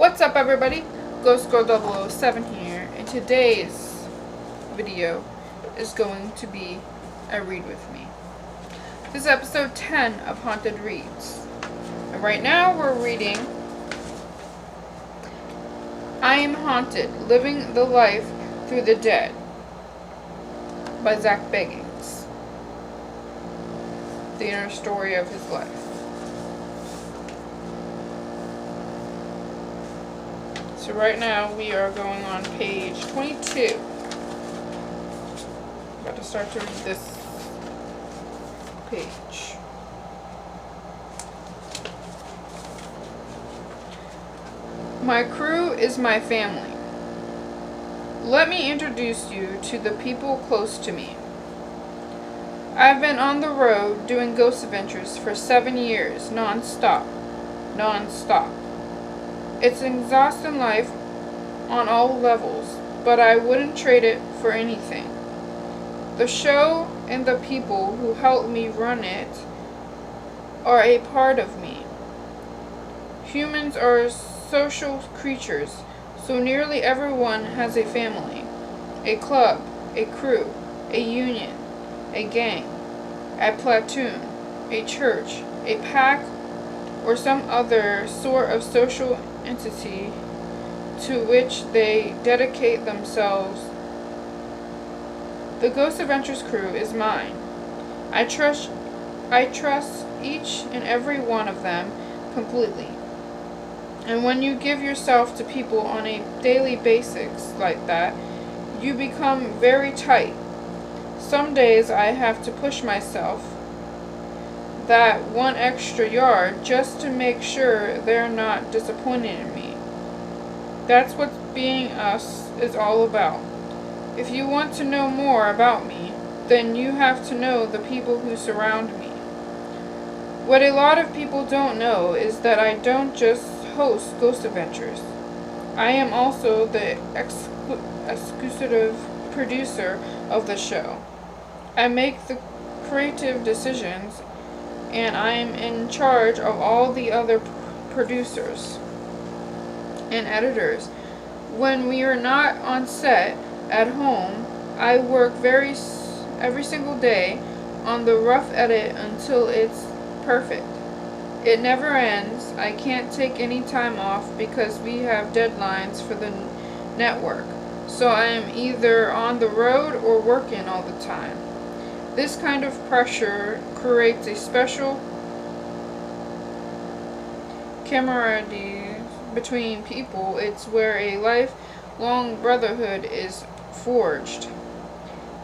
What's up, everybody? Ghost Girl 007 here, and today's video is going to be a read with me. This is episode 10 of Haunted Reads, and right now we're reading I Am Haunted, Living the Life Through the Dead by Zak Bagans. The inner story of his life. So right now we are going on page 22. About to start to read this page. My crew is my family. Let me introduce you to the people close to me. I've been on the road doing ghost adventures for 7 years, non-stop. It's an exhausting life on all levels, but I wouldn't trade it for anything. The show and the people who help me run it are a part of me. Humans are social creatures, so nearly everyone has a family, a club, a crew, a union, a gang, a platoon, a church, a pack, or some other sort of social entity to which they dedicate themselves. The Ghost Adventures crew is mine. I trust each and every one of them completely. And when you give yourself to people on a daily basis like that, you become very tight. Some days I have to push myself that one extra yard just to make sure they're not disappointed in me. That's what being us is all about. If you want to know more about me, then you have to know the people who surround me. What a lot of people don't know is that I don't just host Ghost Adventures. I am also the executive producer of the show. I make the creative decisions, and I am in charge of all the other producers and editors. When we are not on set at home, I work every single day on the rough edit until it's perfect. It never ends. I can't take any time off because we have deadlines for the network, so I am either on the road or working all the time. This kind of pressure creates a special camaraderie between people. It's where a lifelong brotherhood is forged.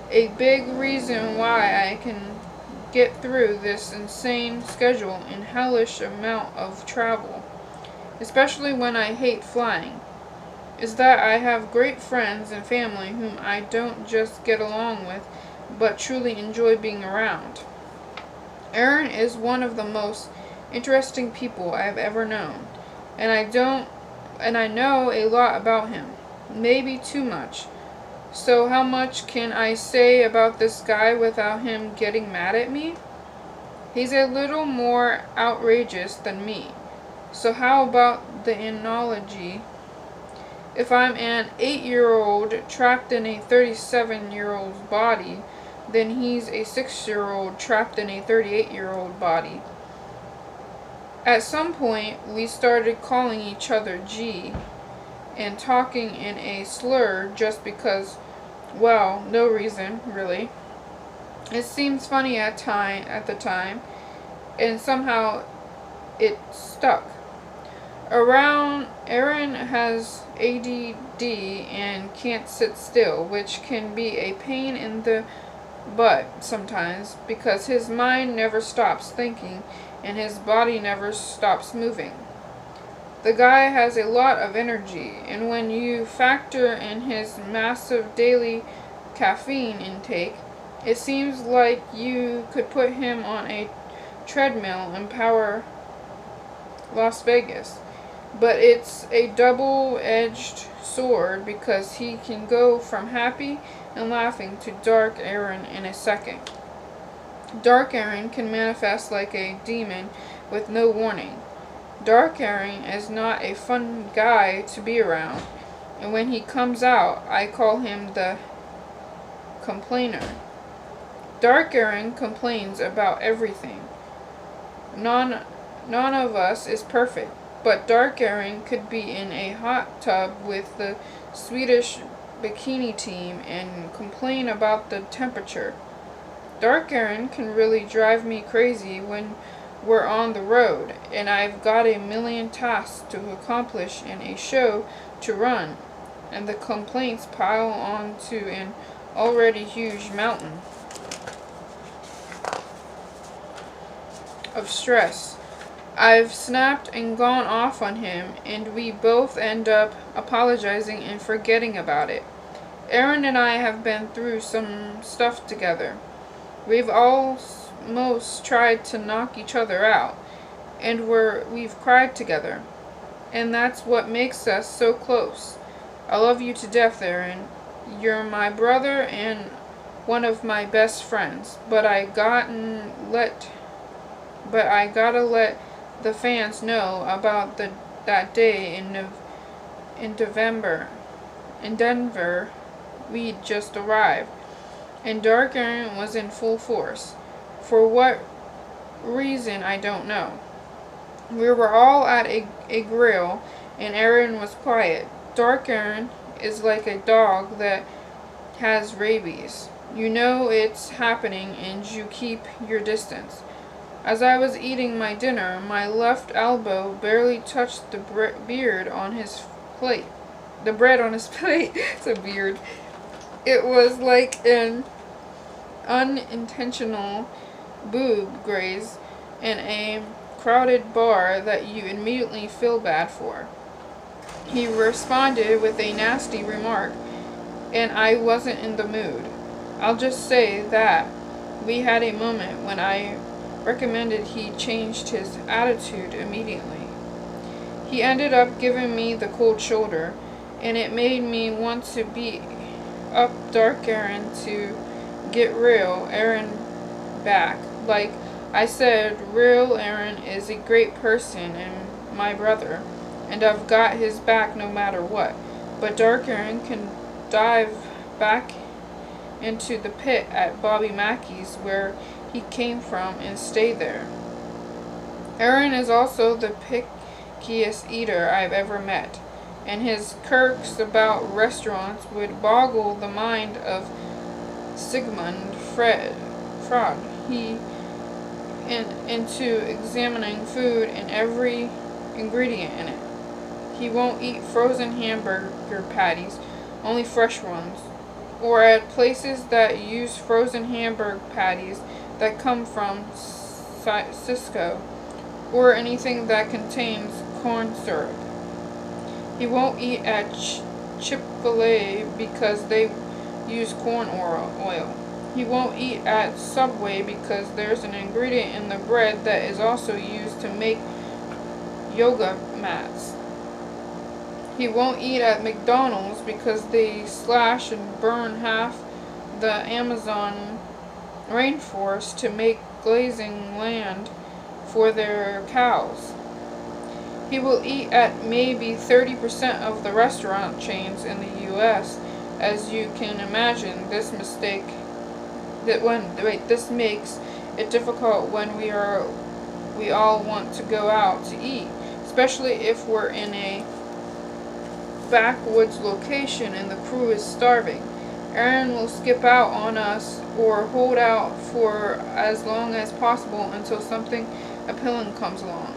A big reason why I can get through this insane schedule and hellish amount of travel, especially when I hate flying, is that I have great friends and family whom I don't just get along with, but truly enjoy being around. Aaron is one of the most interesting people I've ever known, and I know a lot about him, maybe too much. So how much can I say about this guy without him getting mad at me? He's a little more outrageous than me. So how about the analogy? If I'm an 8-year-old trapped in a 37-year-old's body, then he's a 6-year-old trapped in a 38-year-old body. At some point, we started calling each other G and talking in a slur just because, well, no reason, really. It seems funny at the time, and somehow it stuck. Aaron has ADD and can't sit still, which can be a pain in the butt sometimes because his mind never stops thinking and his body never stops moving. The guy has a lot of energy, and when you factor in his massive daily caffeine intake, it seems like you could put him on a treadmill and power Las Vegas. But it's a double-edged sword because he can go from happy and laughing to Dark Aaron in a second. Dark Aaron can manifest like a demon with no warning. Dark Aaron is not a fun guy to be around, and when he comes out, I call him the complainer. Dark Aaron complains about everything. None of us is perfect, but Dark Aaron could be in a hot tub with the Swedish bikini team and complain about the temperature. Dark Aaron can really drive me crazy when we're on the road, and I've got a million tasks to accomplish and a show to run, and the complaints pile on to an already huge mountain of stress. I've snapped and gone off on him, and we both end up apologizing and forgetting about it. Aaron and I have been through some stuff together. We've almost tried to knock each other out, and we've cried together. And that's what makes us so close. I love you to death, Aaron. You're my brother and one of my best friends, but I gotta let the fans know about that day in Denver. We'd just arrived, and Dark Aaron was in full force. For what reason, I don't know. We were all at a grill, and Aaron was quiet. Dark Aaron is like a dog that has rabies. You know it's happening, and you keep your distance. As I was eating my dinner, my left elbow barely touched the bread on his plate. It's a beard. It was like an unintentional boob graze in a crowded bar that you immediately feel bad for. He responded with a nasty remark, and I wasn't in the mood. I'll just say that we had a moment when I recommended he changed his attitude immediately. He ended up giving me the cold shoulder, and it made me want to beat up Dark Aaron to get real Aaron back. Like I said, real Aaron is a great person and my brother, and I've got his back no matter what. But Dark Aaron can dive back into the pit at Bobby Mackey's where he came from and stay there. Aaron is also the pickiest eater I've ever met, and his quirks about restaurants would boggle the mind of Sigmund Freud. He into examining food and every ingredient in it. He won't eat frozen hamburger patties, only fresh ones, or at places that use frozen hamburger patties that come from Cisco, or anything that contains corn syrup. He won't eat at Chick-fil-A because they use corn oil. He won't eat at Subway because there's an ingredient in the bread that is also used to make yoga mats. He won't eat at McDonald's because they slash and burn half the Amazon rainforest to make grazing land for their cows. He will eat at maybe 30% of the restaurant chains in the U.S. As you can imagine, this makes it difficult when we all want to go out to eat, especially if we're in a backwoods location and the crew is starving. Aaron will skip out on us or hold out for as long as possible until something appealing comes along.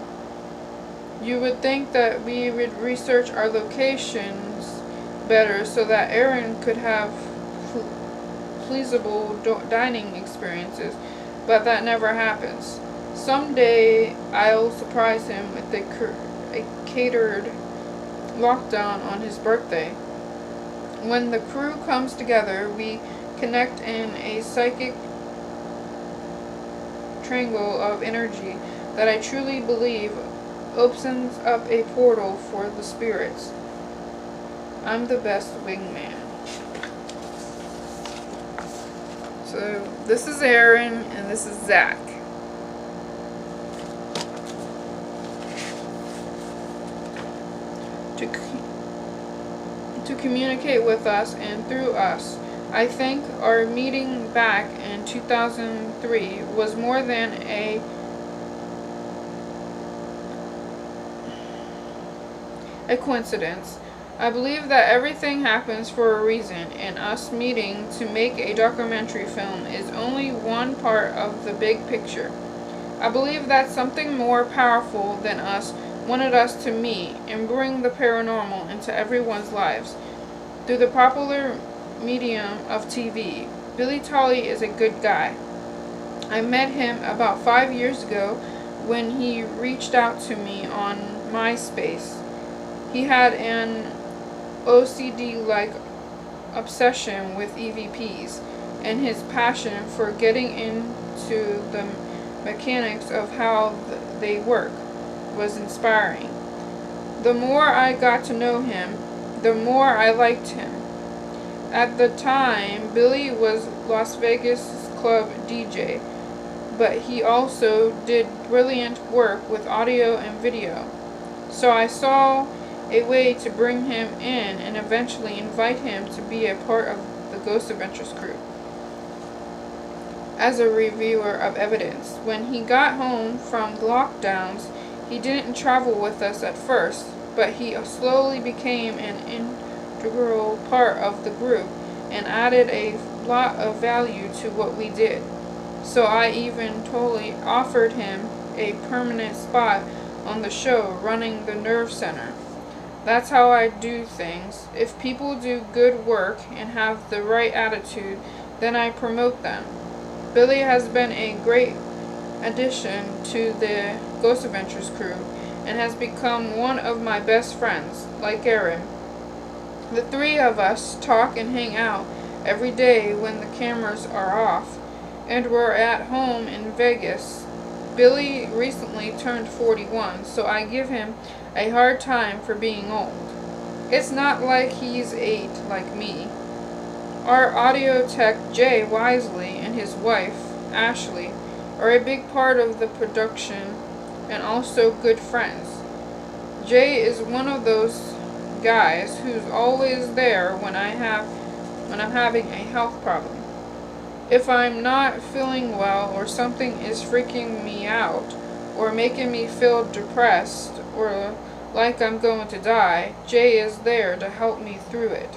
You would think that we would research our locations better so that Aaron could have pleasurable dining experiences, but that never happens. Someday I'll surprise him with a catered lockdown on his birthday. When the crew comes together, we connect in a psychic triangle of energy that I truly believe opens up a portal for the spirits. I'm the best wingman. So this is Aaron and this is Zach. to communicate with us and through us. I think our meeting back in 2003 was more than a coincidence. I believe that everything happens for a reason, and us meeting to make a documentary film is only one part of the big picture. I believe that something more powerful than us wanted us to meet and bring the paranormal into everyone's lives through the popular medium of TV. Billy Tolley is a good guy. I met him about 5 years ago when he reached out to me on MySpace. He had an OCD-like obsession with EVPs, and his passion for getting into the mechanics of how they work was inspiring. The more I got to know him, the more I liked him. At the time, Billy was Las Vegas club DJ, but he also did brilliant work with audio and video. So I saw a way to bring him in and eventually invite him to be a part of the Ghost Adventures crew as a reviewer of evidence. When he got home from the lockdowns, he didn't travel with us at first, but he slowly became an integral part of the group and added a lot of value to what we did. So I even totally offered him a permanent spot on the show running the Nerve Center. That's how I do things. If people do good work and have the right attitude, then I promote them. Billy has been a great addition to the Ghost Adventures crew and has become one of my best friends, like Aaron. The three of us talk and hang out every day when the cameras are off, and we're at home in Vegas. Billy recently turned 41, so I give him a hard time for being old. It's not like he's 8 like me. Our audio tech Jay Wisely and his wife Ashley are a big part of the production and also good friends. Jay is one of those guys who's always there when I'm having a health problem. If I'm not feeling well or something is freaking me out or making me feel depressed or like I'm going to die, Jay is there to help me through it.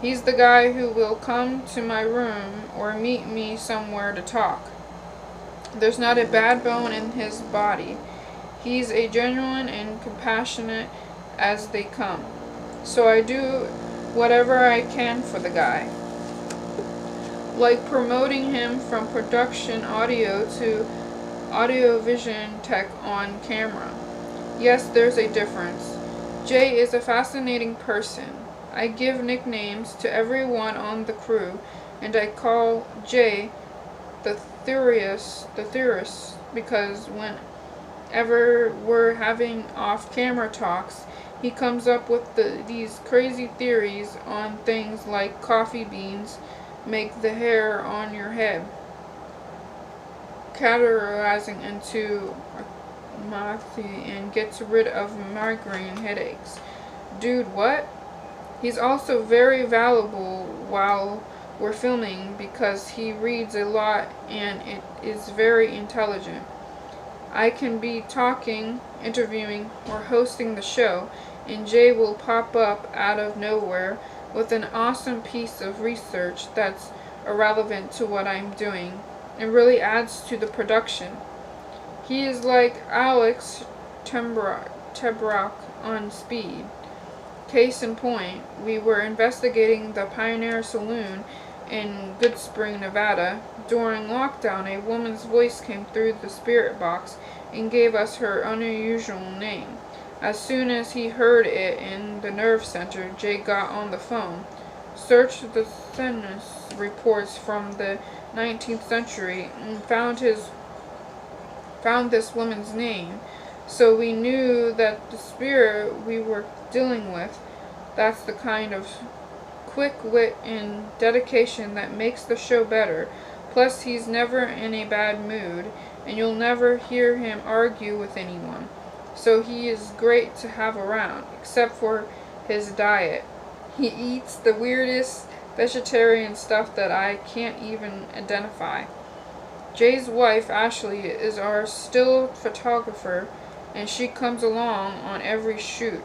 He's the guy who will come to my room or meet me somewhere to talk. There's not a bad bone in his body. He's as genuine and compassionate as they come. So I do whatever I can for the guy. Like promoting him from production audio to audio-vision tech on camera. Yes, there's a difference. Jay is a fascinating person. I give nicknames to everyone on the crew, and I call Jay the theorist because whenever we're having off-camera talks, he comes up with these crazy theories on things like coffee beans make the hair on your head categorizing into and gets rid of migraine headaches. Dude, what? He's also very valuable while we're filming because he reads a lot and it is very intelligent. I can be talking, interviewing, or hosting the show, and Jay will pop up out of nowhere with an awesome piece of research that's irrelevant to what I'm doing and really adds to the production. He is like Alex Trebek on speed. Case in point, we were investigating the Pioneer Saloon in Goodspring, Nevada. During lockdown, a woman's voice came through the spirit box and gave us her unusual name. As soon as he heard it in the Nerve Center, Jay got on the phone, searched the census reports from the 19th century, and found this woman's name. So we knew that the spirit we were dealing with, that's the kind of quick wit and dedication that makes the show better. Plus, he's never in a bad mood, and you'll never hear him argue with anyone. so he is great to have around, except for his diet. He eats the weirdest vegetarian stuff that I can't even identify. Jay's wife, Ashley, is our still photographer, and she comes along on every shoot.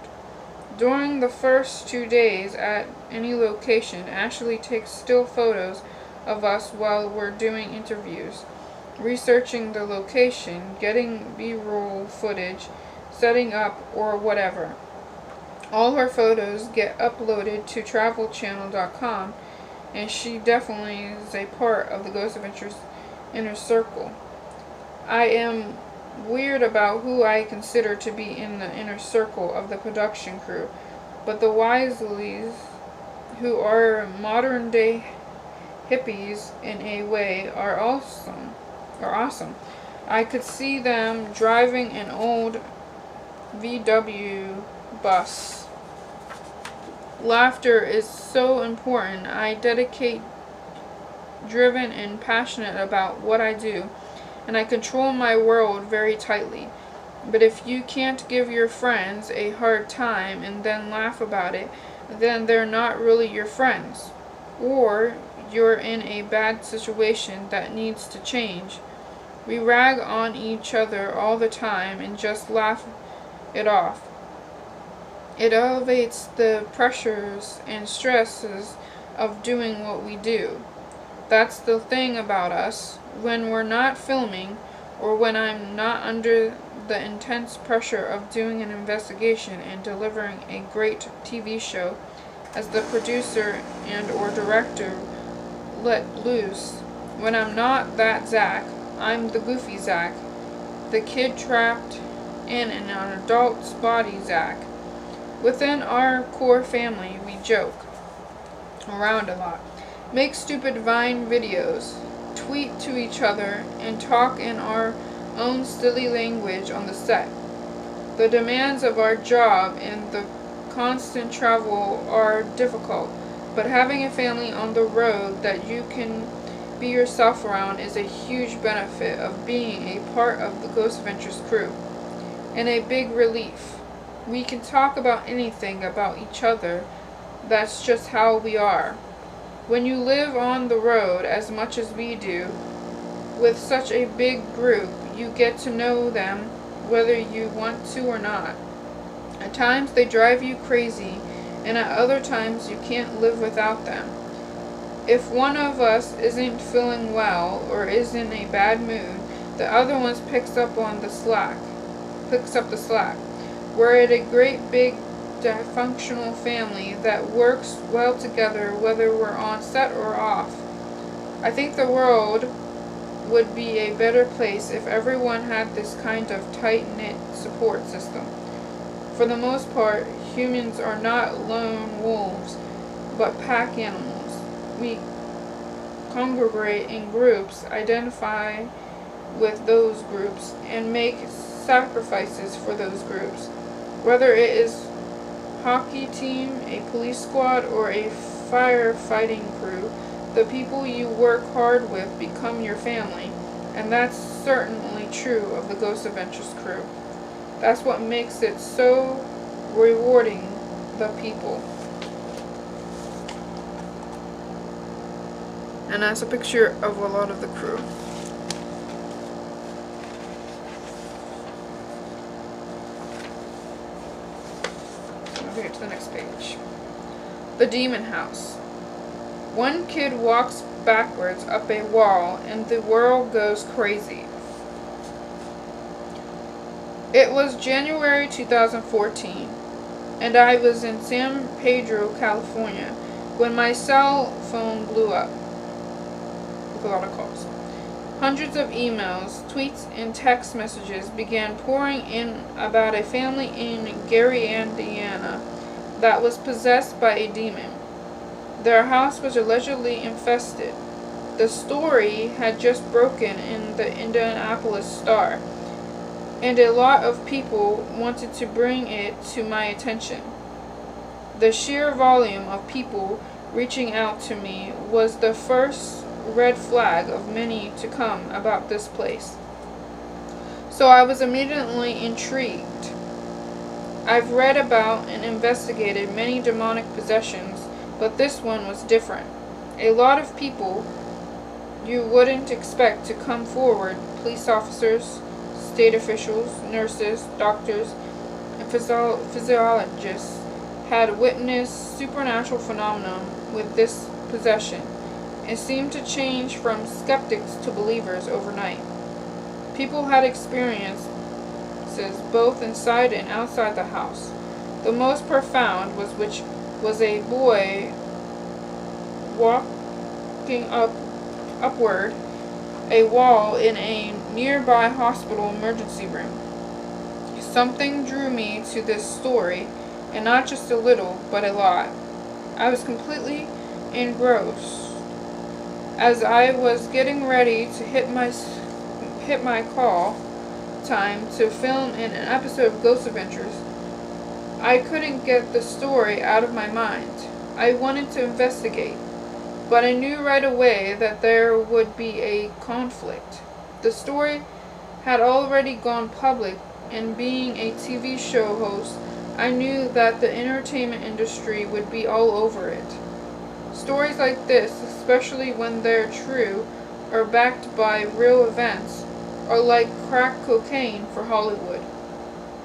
During the first 2 days at any location, Ashley takes still photos of us while we're doing interviews, researching the location, getting B-roll footage, setting up, or whatever. All her photos get uploaded to travelchannel.com, and she definitely is a part of the Ghost Adventures inner circle. I am weird about who I consider to be in the inner circle of the production crew, but the Wisleys, who are modern day hippies in a way, are awesome. I could see them driving an old VW bus. Laughter is so important. I dedicate, driven and passionate about what I do, and I control my world very tightly. But if you can't give your friends a hard time and then laugh about it, then they're not really your friends. Or you're in a bad situation that needs to change. We rag on each other all the time and just laugh it off. It elevates the pressures and stresses of doing what we do. That's the thing about us. When we're not filming, or when I'm not under the intense pressure of doing an investigation and delivering a great TV show, as the producer and or director let loose, when I'm not that Zach, I'm the goofy Zach, the kid trapped in an adult's body Zach. Within our core family, we joke around a lot, make stupid Vine videos, tweet to each other, and talk in our own silly language on the set. The demands of our job and the constant travel are difficult, but having a family on the road that you can be yourself around is a huge benefit of being a part of the Ghost Adventures crew, and a big relief. We can talk about anything about each other. That's just how we are. When you live on the road as much as we do, with such a big group, you get to know them whether you want to or not. At times they drive you crazy, and at other times you can't live without them. If one of us isn't feeling well or is in a bad mood, the other one picks up the slack. We're a great big dysfunctional family that works well together whether we're on set or off. I think the world would be a better place if everyone had this kind of tight-knit support system. For the most part, humans are not lone wolves, but pack animals. We congregate in groups, identify with those groups, and make sacrifices for those groups. Whether it is hockey team, a police squad, or a firefighting crew, the people you work hard with become your family, and that's certainly true of the Ghost Adventures crew. That's what makes it so rewarding, the people. And that's a picture of a lot of the crew. Moving it to the next page. The Demon House. One kid walks backwards up a wall and the world goes crazy. It was January 2014, and I was in San Pedro, California, when my cell phone blew up with a lot of calls. Hundreds of emails, tweets, and text messages began pouring in about a family in Gary, Indiana, that was possessed by a demon. Their house was allegedly infested. The story had just broken in the Indianapolis Star, and a lot of people wanted to bring it to my attention. The sheer volume of people reaching out to me was the first red flag of many to come about this place. So I was immediately intrigued. I've read about and investigated many demonic possessions, but this one was different. A lot of people you wouldn't expect to come forward, police officers, state officials, nurses, doctors, and physiologists, had witnessed supernatural phenomenon with this possession. It seemed to change from skeptics to believers overnight. People had experiences both inside and outside the house. The most profound was a boy walking upward a wall in a nearby hospital emergency room. Something drew me to this story, and not just a little, but a lot. I was completely engrossed. As I was getting ready to hit my call time to film in an episode of Ghost Adventures, I couldn't get the story out of my mind. I wanted to investigate, but I knew right away that there would be a conflict. The story had already gone public, and being a TV show host, I knew that the entertainment industry would be all over it. Stories like this, especially when they're true or backed by real events, are like crack cocaine for Hollywood.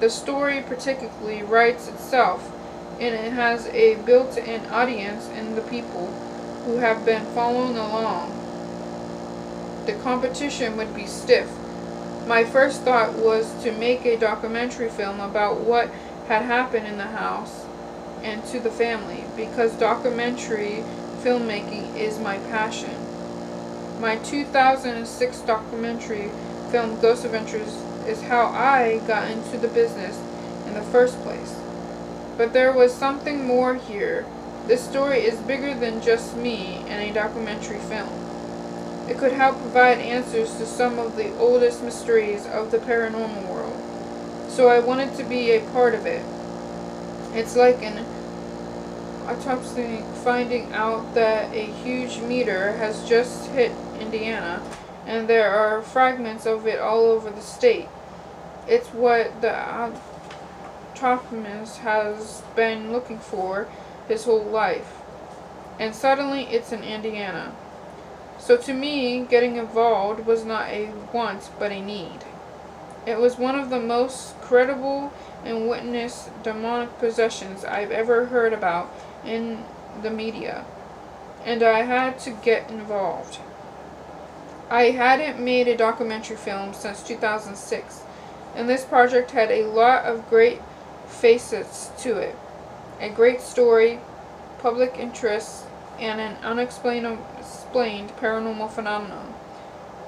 The story particularly writes itself, and it has a built-in audience in the people who have been following along. The competition would be stiff. My first thought was to make a documentary film about what had happened in the house and to the family, because documentary filmmaking is my passion. My 2006 documentary film Ghost Adventures is how I got into the business in the first place. But there was something more here. This story is bigger than just me and a documentary film. It could help provide answers to some of the oldest mysteries of the paranormal world. So I wanted to be a part of it. It's like an autopsy finding out that a huge meteor has just hit Indiana, and there are fragments of it all over the state. It's what the autopsist has been looking for his whole life. And suddenly it's in Indiana. So to me, getting involved was not a want, but a need. It was one of the most credible and witnessed demonic possessions I've ever heard about in the media, and I had to get involved. I hadn't made a documentary film since 2006, and this project had a lot of great facets to it. A great story, public interest, and an unexplained paranormal phenomenon.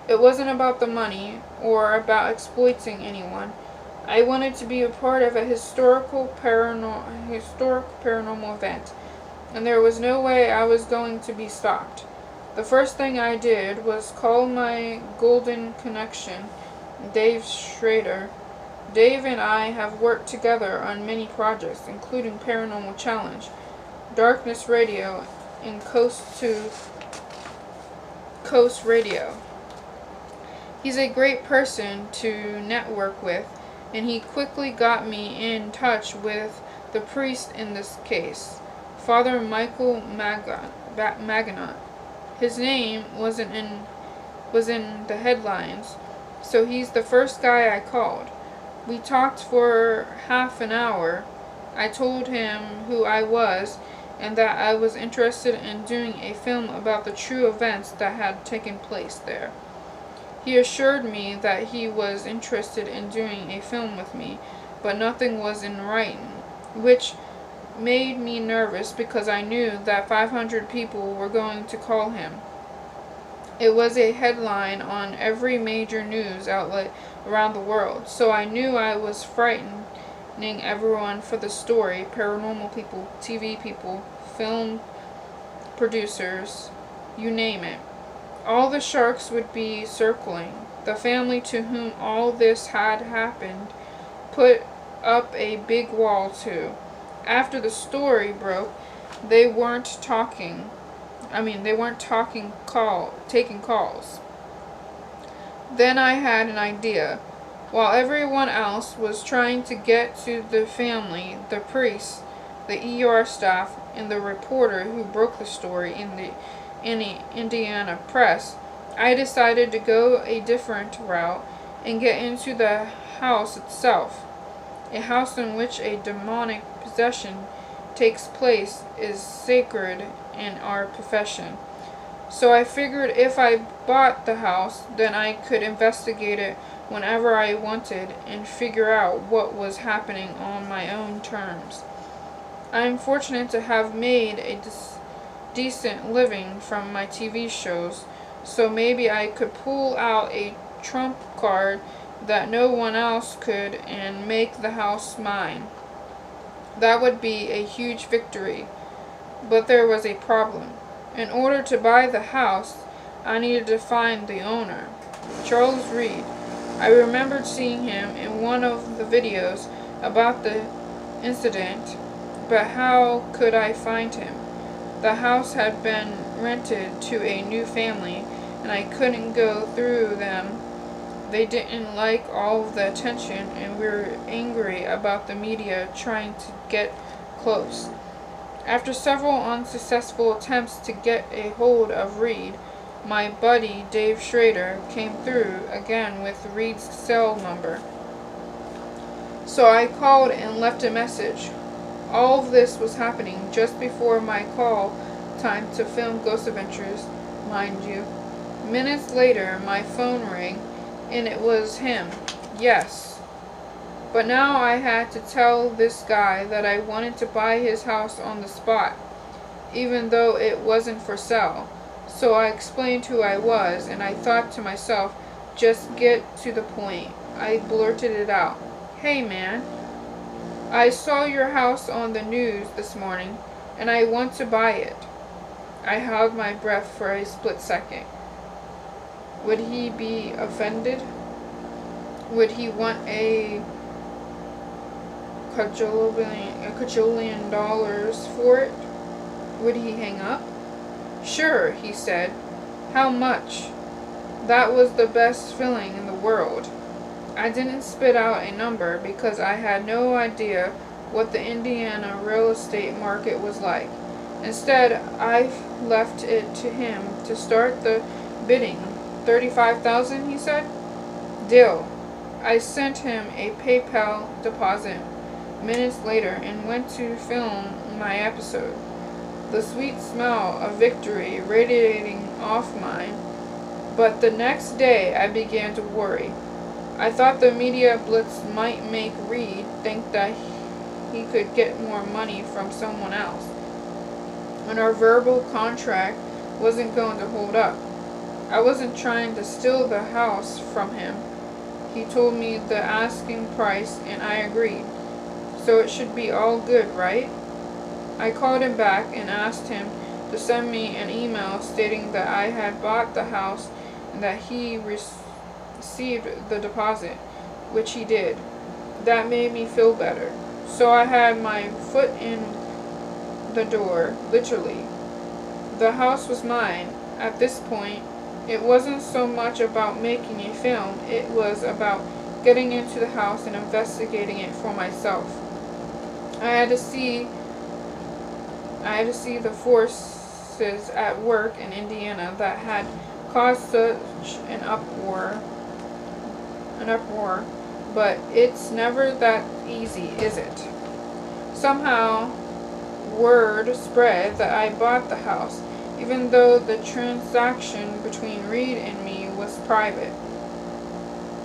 It wasn't about the money or about exploiting anyone. I wanted to be a part of a historic paranormal event, and there was no way I was going to be stopped. The first thing I did was call my golden connection, Dave Schrader. Dave and I have worked together on many projects, including Paranormal Challenge, Darkness Radio, and Coast to Coast Radio. He's a great person to network with, and he quickly got me in touch with the priest in this case, Father Michael Maganot. His name was in the headlines, so he's the first guy I called. We talked for half an hour. I told him who I was and that I was interested in doing a film about the true events that had taken place there. He assured me that he was interested in doing a film with me, but nothing was in writing, which made me nervous because I knew that 500 people were going to call him. It was a headline on every major news outlet around the world, so I knew I was frightening everyone for the story, paranormal people, TV people, film producers, you name it. All the sharks would be circling. The family to whom all this had happened put up a big wall too. After the story broke, they weren't taking calls. Then I had an idea. while everyone else was trying to get to the family, the priest, the ER staff, and the reporter who broke the story in the Indiana press, I decided to go a different route and get into the house itself. A house in which a demonic possession takes place is sacred in our profession. So I figured if I bought the house, then I could investigate it whenever I wanted and figure out what was happening on my own terms. I am fortunate to have made a decent living from my TV shows, so maybe I could pull out a trump card that no one else could and make the house mine. That would be a huge victory. But there was a problem. In order to buy the house, I needed to find the owner, Charles Reed. I remembered seeing him in one of the videos about the incident, but how could I find him? The house had been rented to a new family, and I couldn't go through them. They didn't like all of the attention and were angry about the media trying to get close. After several unsuccessful attempts to get a hold of Reed, my buddy Dave Schrader came through again with Reed's cell number. So I called and left a message. All of this was happening just before my call time to film Ghost Adventures, mind you. Minutes later, my phone rang, and it was him. Yes. But now I had to tell this guy that I wanted to buy his house on the spot, even though it wasn't for sale. So I explained who I was, and I thought to myself, just get to the point. I blurted it out. Hey man, I saw your house on the news this morning, and I want to buy it. I held my breath for a split second. Would he be offended? Would he want a quadrillion dollars for it? Would he hang up? Sure, he said. How much? That was the best feeling in the world. I didn't spit out a number because I had no idea what the Indiana real estate market was like. Instead, I left it to him to start the bidding. $35,000, he said. Deal. I sent him a PayPal deposit minutes later and went to film my episode. The sweet smell of victory radiating off mine. But the next day I began to worry. I thought the media blitz might make Reed think that he could get more money from someone else, and our verbal contract wasn't going to hold up. I wasn't trying to steal the house from him. He told me the asking price, and I agreed. So it should be all good, right? I called him back and asked him to send me an email stating that I had bought the house and that he received the deposit, which he did. That made me feel better. So I had my foot in the door, literally. The house was mine. At this point, it wasn't so much about making a film, it was about getting into the house and investigating it for myself. I had to see the forces at work in Indiana that had caused such an uproar, but it's never that easy, is it? Somehow, word spread that I bought the house, even though the transaction between Reed and me was private.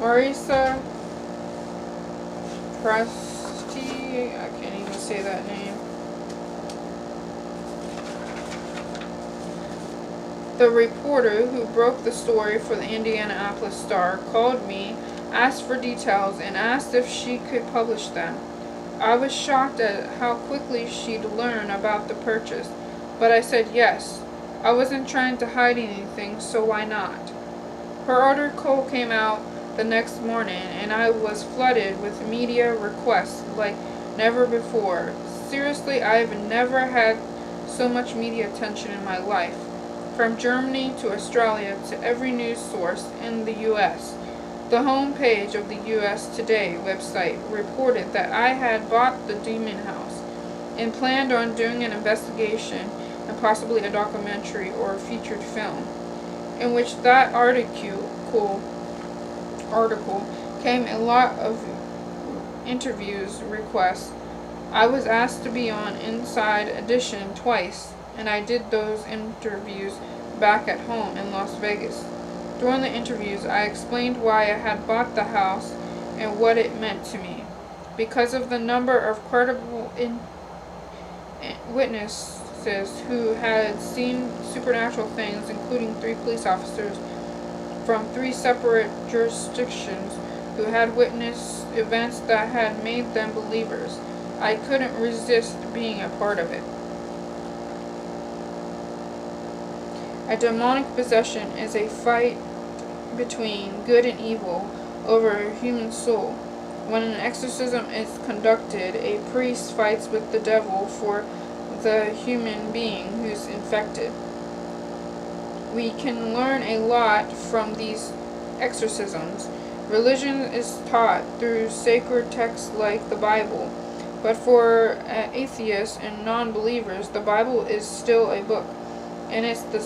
Marisa Presti, I can't even say that name. The reporter who broke the story for the Indianapolis Star called me, asked for details, and asked if she could publish them. I was shocked at how quickly she'd learn about the purchase, but I said yes. I wasn't trying to hide anything, so why not? Her article came out the next morning, and I was flooded with media requests like never before. Seriously, I've never had so much media attention in my life. From Germany to Australia to every news source in the US. The home page of the US Today website reported that I had bought the Demon House and planned on doing an investigation and possibly a documentary or a featured film, in which that article came a lot of interviews requests. I was asked to be on Inside Edition twice, and I did those interviews back at home in Las Vegas. During the interviews, I explained why I had bought the house and what it meant to me. Because of the number of credible witnesses who had seen supernatural things, including 3 police officers from 3 separate jurisdictions who had witnessed events that had made them believers, I couldn't resist being a part of it. A demonic possession is a fight between good and evil over a human soul. When an exorcism is conducted, a priest fights with the devil for the human being who's infected. We can learn a lot from these exorcisms. Religion is taught through sacred texts like the Bible, but for atheists and non-believers, the Bible is still a book, and it's the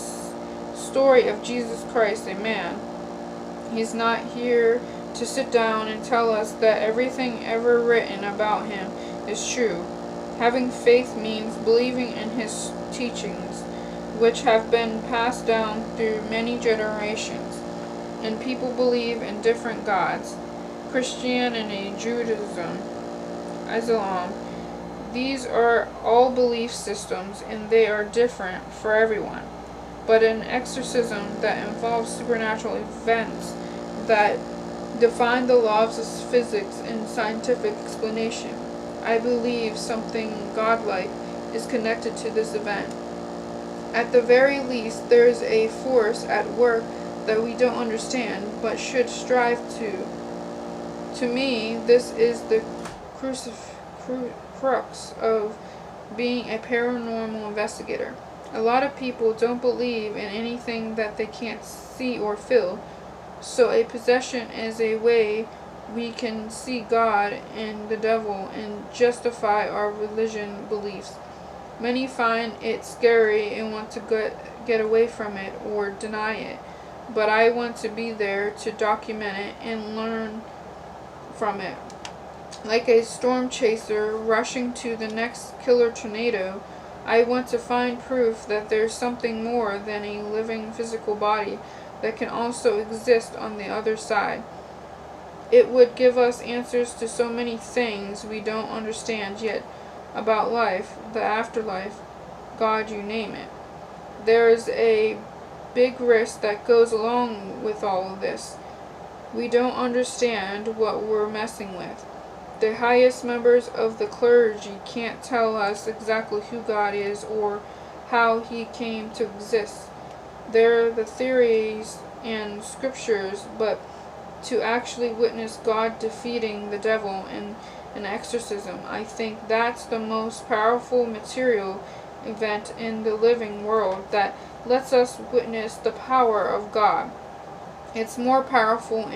story of Jesus Christ, a man. He's not here to sit down and tell us that everything ever written about him is true. Having faith means believing in his teachings, which have been passed down through many generations. And people believe in different gods. Christianity, Judaism, Islam. These are all belief systems, and they are different for everyone. But an exorcism that involves supernatural events that define the laws of physics and scientific explanation, I believe something godlike is connected to this event. At the very least, there is a force at work that we don't understand, but should strive to. To me, this is the crux of being a paranormal investigator. A lot of people don't believe in anything that they can't see or feel, so a possession is a way we can see God and the devil and justify our religion beliefs. Many find it scary and want to get away from it or deny it, but I want to be there to document it and learn from it. Like a storm chaser rushing to the next killer tornado, I want to find proof that there's something more than a living physical body that can also exist on the other side. It would give us answers to so many things we don't understand yet about life, the afterlife, God, you name it. There is a big risk that goes along with all of this. We don't understand what we're messing with. The highest members of the clergy can't tell us exactly who God is or how he came to exist. There are the theories and scriptures, but to actually witness God defeating the devil in an exorcism, I think that's the most powerful material event in the living world that lets us witness the power of God. It's more powerful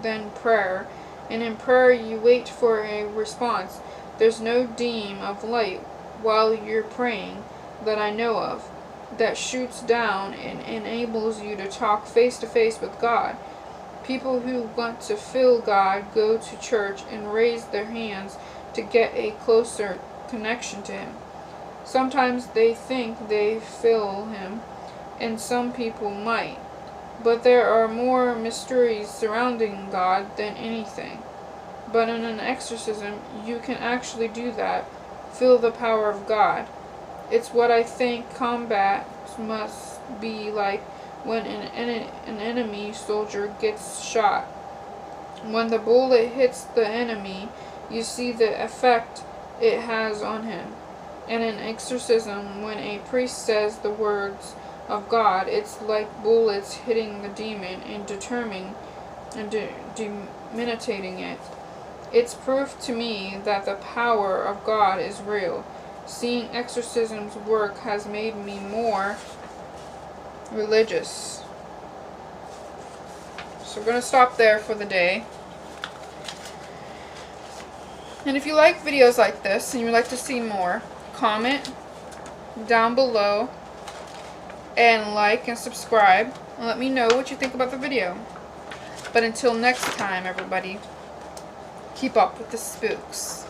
than prayer, and in prayer you wait for a response. There's no beam of light while you're praying that I know of that shoots down and enables you to talk face to face with God. People who want to feel God go to church and raise their hands to get a closer connection to him. Sometimes they think they feel him, and some people might. But there are more mysteries surrounding God than anything. But in an exorcism, you can actually do that. Feel the power of God. It's what I think combat must be like when an enemy soldier gets shot. When the bullet hits the enemy, you see the effect it has on him. In an exorcism, when a priest says the words of God, it's like bullets hitting the demon and determining and debilitating it. It's proof to me that the power of God is real. Seeing exorcisms work has made me more religious. So we're going to stop there for the day. And if you like videos like this and you would like to see more, comment down below and like and subscribe and let me know what you think about the video. But until next time, everybody, keep up with the spooks.